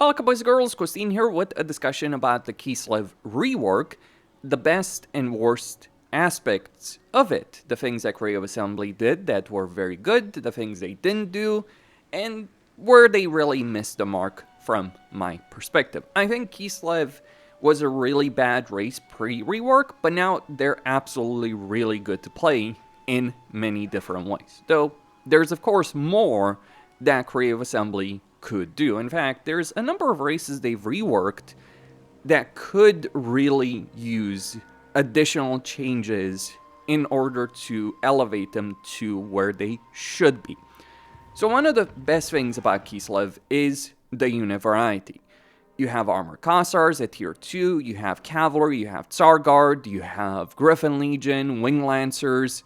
Welcome boys and girls, Christine here with a discussion about the Kislev rework, the best and worst aspects of it, the things that Creative Assembly did that were very good, the things they didn't do, and where they really missed the mark from my perspective. I think Kislev was a really bad race pre-rework, but now they're absolutely really good to play in many different ways. Though there's of course more that Creative Assembly could do. In fact, there's a number of races they've reworked that could really use additional changes in order to elevate them to where they should be. So one of the best things about Kislev is the unit variety. You have Armored Cossars at tier 2, you have Cavalry, you have Tsar Guard, you have Griffin Legion, Wing Lancers.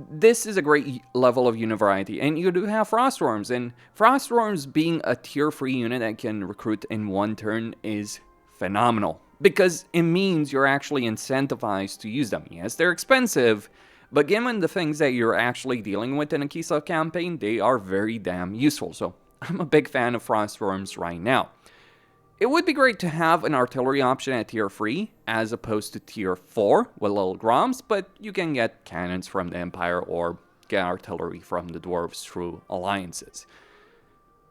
This is a great level of unit variety, and you do have Frostworms, and Frostworms being a tier 3 unit that can recruit in one turn is phenomenal, because it means you're actually incentivized to use them. Yes, they're expensive, but given the things that you're actually dealing with in a Kislev campaign, they are very damn useful, so I'm a big fan of Frostworms right now. It would be great to have an artillery option at tier 3, as opposed to tier 4 with little Groms, but you can get cannons from the Empire or get artillery from the Dwarves through alliances.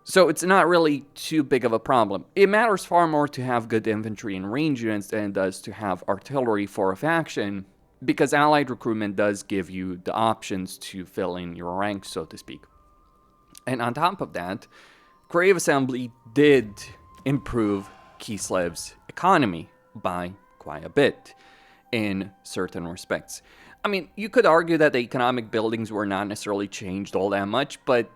So it's not really too big of a problem. It matters far more to have good infantry and range units than it does to have artillery for a faction, because allied recruitment does give you the options to fill in your ranks, so to speak. And on top of that, Creative Assembly did improve Kislev's economy by quite a bit in certain respects. I mean, you could argue that the economic buildings were not necessarily changed all that much, but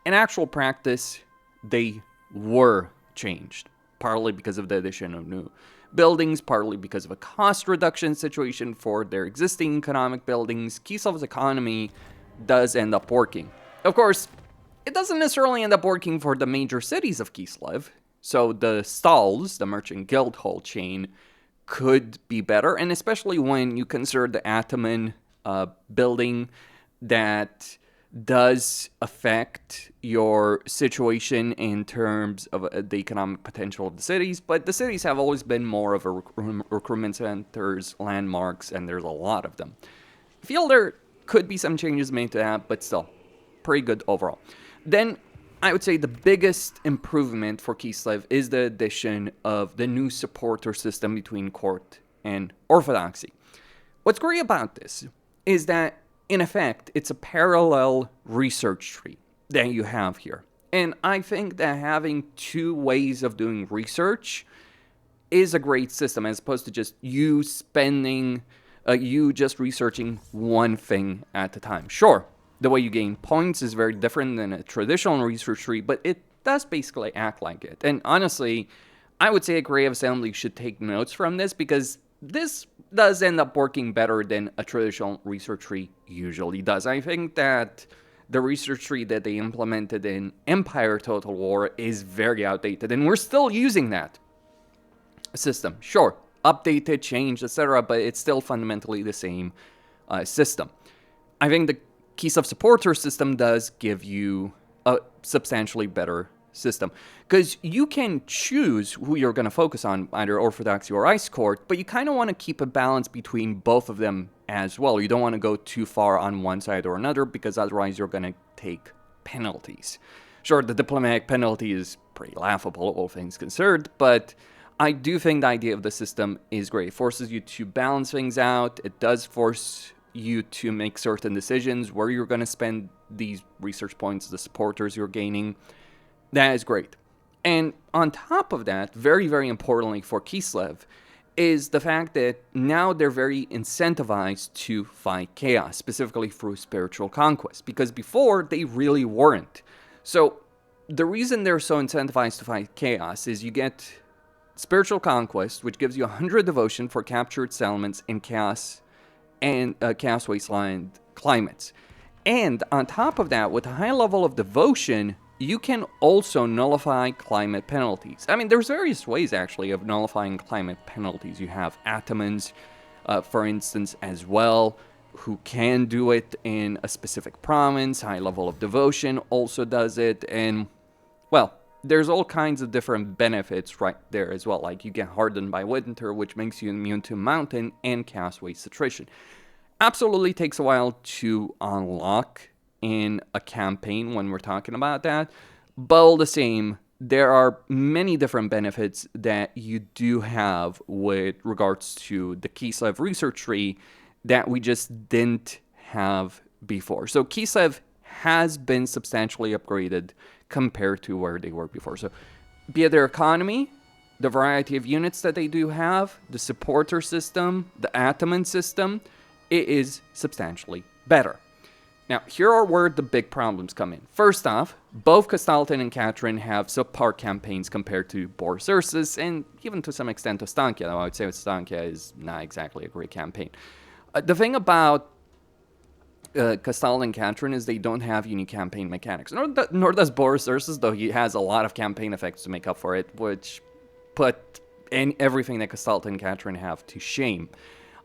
in actual practice, they were changed, partly because of the addition of new buildings, partly because of a cost reduction situation for their existing economic buildings. Kislev's economy does end up working. Of course, it doesn't necessarily end up working for the major cities of Kislev. So the stalls, the merchant guild hall chain, could be better, and especially when you consider the Ataman building that does affect your situation in terms of the economic potential of the cities, but the cities have always been more of a recruitment centers, landmarks, and there's a lot of them. I feel there could be some changes made to that, but still, pretty good overall. Then I would say the biggest improvement for Kislev is the addition of the new supporter system between Court and Orthodoxy. What's great about this is that, in effect, it's a parallel research tree that you have here. And I think that having two ways of doing research is a great system, as opposed to just you just researching one thing at a time. Sure, the way you gain points is very different than a traditional research tree, but it does basically act like it. And honestly, I would say a Creative Assembly should take notes from this, because this does end up working better than a traditional research tree usually does. I think that the research tree that they implemented in Empire Total War is very outdated, and we're still using that system. Sure, updated, changed, etc., but it's still fundamentally the same system. I think the Kislev supporter system does give you a substantially better system, because you can choose who you're going to focus on, either Orthodoxy or Ice Court, but you kind of want to keep a balance between both of them as well. You don't want to go too far on one side or another, because otherwise you're going to take penalties. Sure, the diplomatic penalty is pretty laughable, all things considered, but I do think the idea of the system is great. It forces you to balance things out. It does force you to make certain decisions where you're going to spend these research points, the supporters you're gaining. That is great. And on top of that, very, very importantly for Kislev, is the fact that now they're very incentivized to fight chaos, specifically through spiritual conquest, because before they really weren't. So the reason they're so incentivized to fight chaos is you get spiritual conquest, which gives you 100 devotion for captured settlements in chaos and Chaos Wasteland climates. And on top of that, with a high level of devotion, you can also nullify climate penalties. I mean, there's various ways, actually, of nullifying climate penalties. You have Atamans, for instance, as well, who can do it in a specific province. High level of devotion also does it. And, well, there's all kinds of different benefits right there as well. Like you get hardened by winter, which makes you immune to mountain and chaos waste attrition. Absolutely takes a while to unlock in a campaign when we're talking about that, but all the same, there are many different benefits that you do have with regards to the Kislev research tree that we just didn't have before. So Kislev has been substantially upgraded compared to where they were before. So be it their economy, the variety of units that they do have, the supporter system, the Ataman system, it is substantially better. Now, here are where the big problems come in. First off, both Castalton and Katarin have subpar campaigns compared to Boris Ursus, and even to some extent Ostankia, though I would say Ostankia is not exactly a great campaign. The thing about Castalton and Katarin is they don't have unique campaign mechanics. Nor does Boris Ursus, though he has a lot of campaign effects to make up for it, which put everything that Castalton and Katarin have to shame.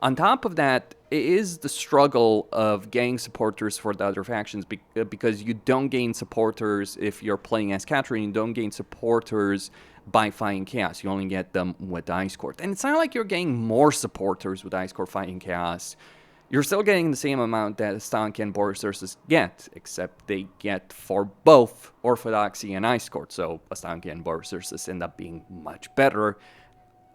On top of that, it is the struggle of getting supporters for the other factions because you don't gain supporters if you're playing as Katarin. You don't gain supporters by fighting Chaos. You only get them with Ice Court. And it's not like you're getting more supporters with Ice Court fighting Chaos. You're still getting the same amount that Stank and Boris Ursus get, except they get for both Orthodoxy and Ice Court. So Stank and Boris Ursus end up being much better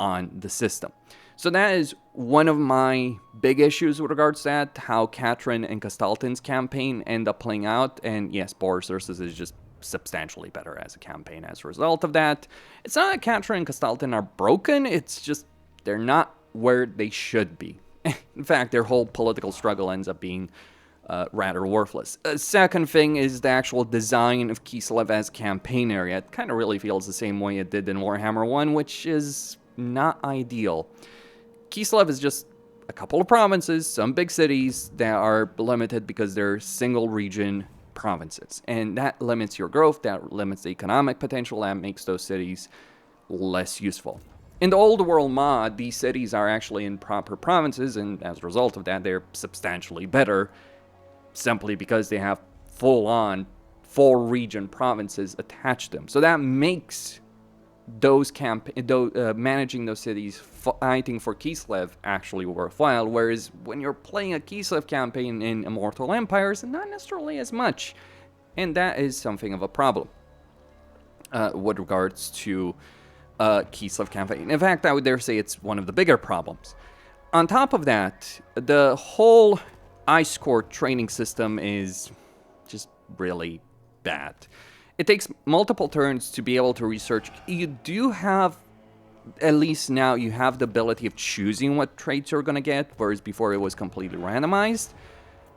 on the system. So that is one of my big issues with regards to that, how Katarin and Castalton's campaign end up playing out. And yes, Boris Ursus is just substantially better as a campaign as a result of that. It's not that Katarin and Castalton are broken, it's just they're not where they should be. In fact, their whole political struggle ends up being rather worthless. A second thing is the actual design of Kislev as campaign area. It kind of really feels the same way it did in Warhammer 1, which is not ideal. Kislev is just a couple of provinces, some big cities that are limited because they're single region provinces. And that limits your growth, that limits the economic potential, that makes those cities less useful. In the Old World mod, these cities are actually in proper provinces, and as a result of that, they're substantially better, simply because they have full-on, full-region provinces attached to them. So that makes managing those cities, fighting for Kislev, actually worthwhile, whereas when you're playing a Kislev campaign in Immortal Empires, not necessarily as much, and that is something of a problem with regards to Kislev campaign. In fact, I would dare say it's one of the bigger problems. On top of that, the whole Ice Court training system is just really bad. It takes multiple turns to be able to research. You do have, at least now, you have the ability of choosing what traits you're going to get, whereas before it was completely randomized.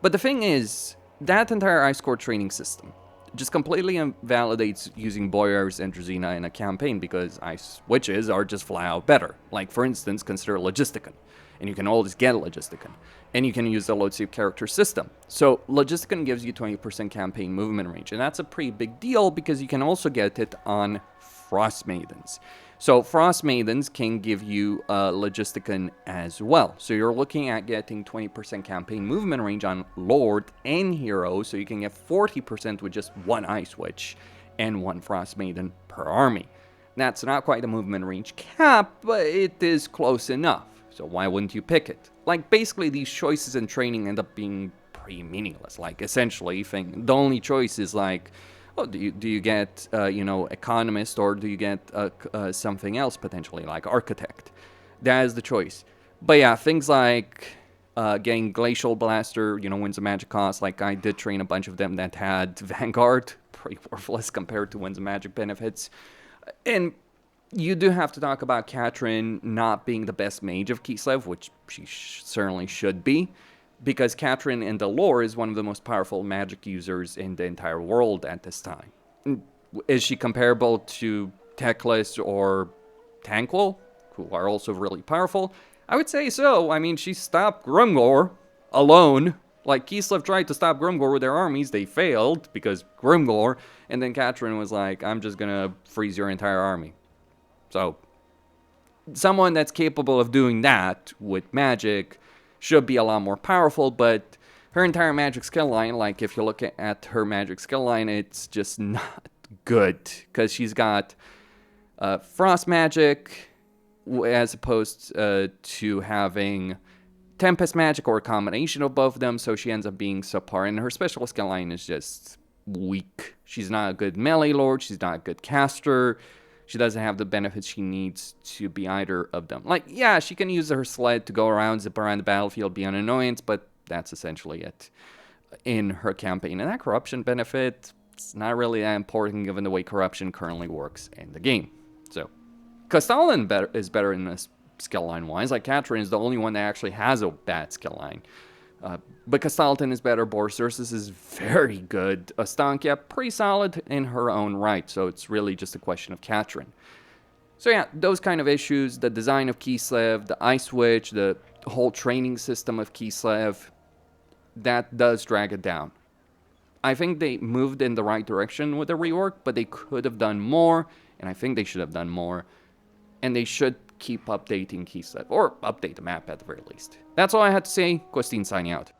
But the thing is, that entire Ice Court training system just completely invalidates using Boyars and Drazina in a campaign because ice witches are just flat out better. Like, for instance, consider Logisticon. And you can always get Logisticon. And you can use the load save character system. So Logisticon gives you 20% campaign movement range. And that's a pretty big deal because you can also get it on Frost Maidens. So Frost Maidens can give you Logisticon as well. So you're looking at getting 20% campaign movement range on Lord and Hero. So you can get 40% with just one Ice Witch and one Frost Maiden per army. That's not quite a movement range cap, but it is close enough. So why wouldn't you pick it? Like, basically, these choices in training end up being pretty meaningless. Like, essentially, the only choice is like, oh, do you get, economist, or do you get something else potentially, like architect? That is the choice. But yeah, things like getting Glacial Blaster, Winds of Magic cost. Like, I did train a bunch of them that had Vanguard, pretty worthless compared to Winds of Magic benefits. And you do have to talk about Katarin not being the best mage of Kislev, which she certainly should be, because Katarin in the lore is one of the most powerful magic users in the entire world at this time. Is she comparable to Teclis or Tanquil, who are also really powerful? I would say so. I mean, she stopped Grimgor alone. Like, Kislev tried to stop Grimgor with their armies. They failed because Grimgor, and then Katarin was like, I'm just gonna freeze your entire army. So, someone that's capable of doing that with magic should be a lot more powerful, but her entire magic skill line, like if you look at her magic skill line, it's just not good, because she's got frost magic as opposed to having tempest magic or a combination of both of them, so she ends up being subpar, and her special skill line is just weak. She's not a good melee lord, she's not a good caster, she doesn't have the benefits she needs to be either of them. Like, yeah, she can use her sled to go around, zip around the battlefield, be an annoyance, but that's essentially it in her campaign. And that corruption benefit, it's not really that important given the way corruption currently works in the game. So, Castellan is better in this skill line wise. Like, Katarin is the only one that actually has a bad skill line. But Castellan is better, Borcersis is very good. Astankia, pretty solid in her own right, so it's really just a question of Katarin. So yeah, those kind of issues, the design of Kislev, the ice switch, the whole training system of Kislev, that does drag it down. I think they moved in the right direction with the rework, but they could have done more, and I think they should have done more. And they should keep updating Kislev, or update the map at the very least. That's all I had to say. Costin signing out.